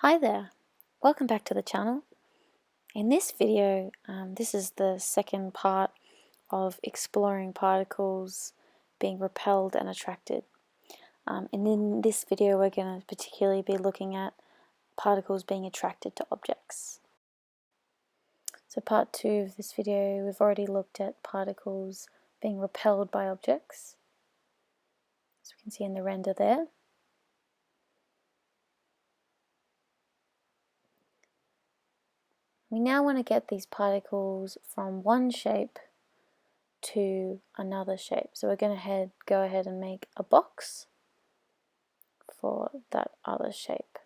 Hi there, welcome back to the channel. In this video, this is the second part of exploring particles being repelled and attracted. And in this video we're going to particularly be looking at particles being attracted to objects. So part 2 of this video, we've already looked at particles being repelled by objects, as we can see in the render there. We now want to get these particles from one shape to another shape. So we're going to go ahead and make a box for that other shape.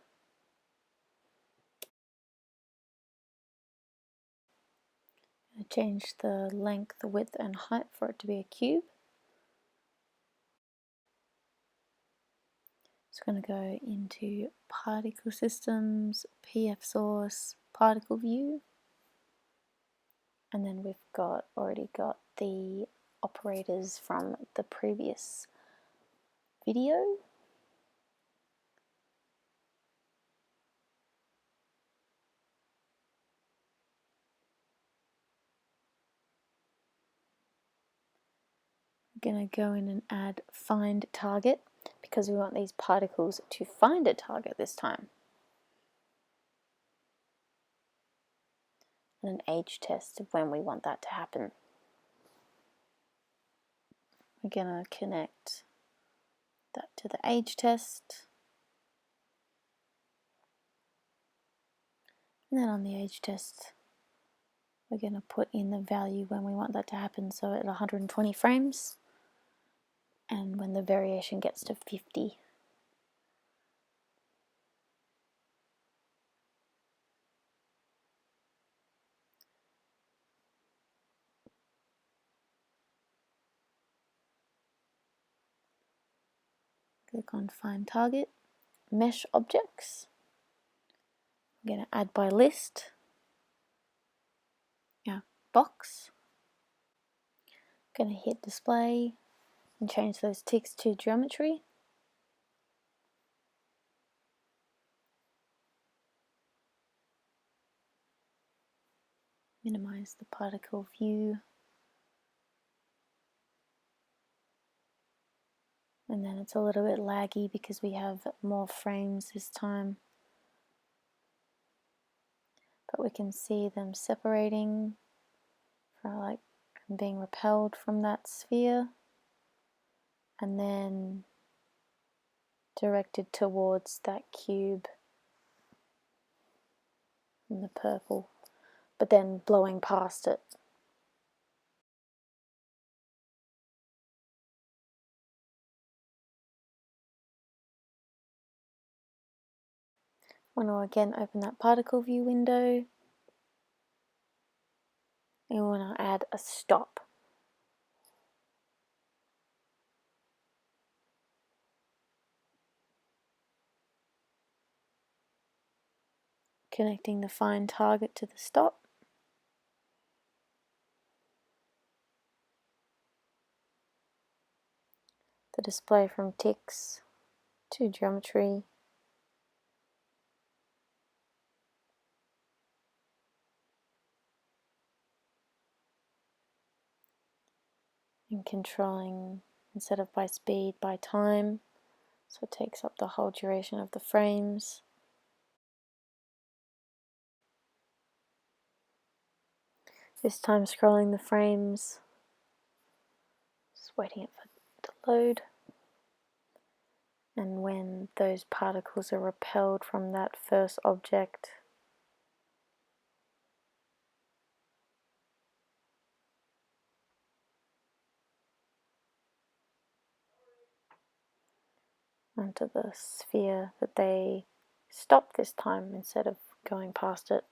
I change the length, the width and height for it to be a cube. It's going to go into particle systems, PF source, particle view, and then we've already got the operators from the previous video. I'm going to go in and add find target because we want these particles to find a target this time. And an age test of when we want that to happen. We're going to connect that to the age test. And then on the age test, we're going to put in the value when we want that to happen. So at 120 frames, and when the variation gets to 50. Click on Find Target, Mesh Objects. I'm going to add by list. Box. I'm going to hit Display and change those ticks to Geometry. Minimize the particle view. And then it's a little bit laggy because we have more frames this time. But we can see them separating, like being repelled from that sphere, and then directed towards that cube in the purple, but then blowing past it. I want to again open that particle view window, and we want to add a stop. Connecting the find target to the stop. The display from ticks to geometry. And controlling, instead of by speed, by time. So it takes up the whole duration of the frames. This time scrolling the frames, just waiting for it to load. And when those particles are repelled from that first object, onto the sphere, that they stop this time instead of going past it.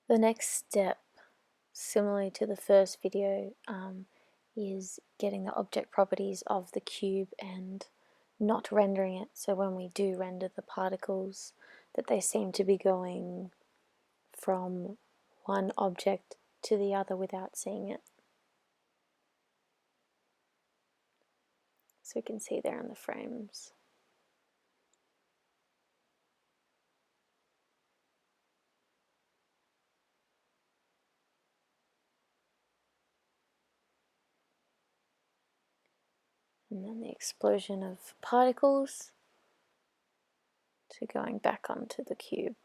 The next step, similarly to the first video, is getting the object properties of the cube and not rendering it. So when we do render the particles, that they seem to be going from one object to the other without seeing it. So we can see there in the frames. And then the explosion of particles to going back onto the cube.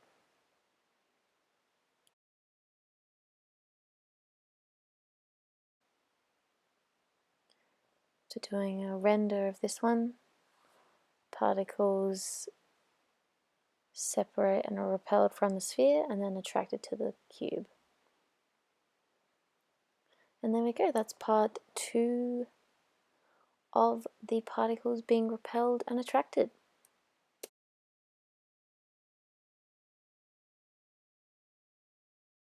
So doing a render of this one, particles separate and are repelled from the sphere and then attracted to the cube. And there we go, that's part 2 of the particles being repelled and attracted.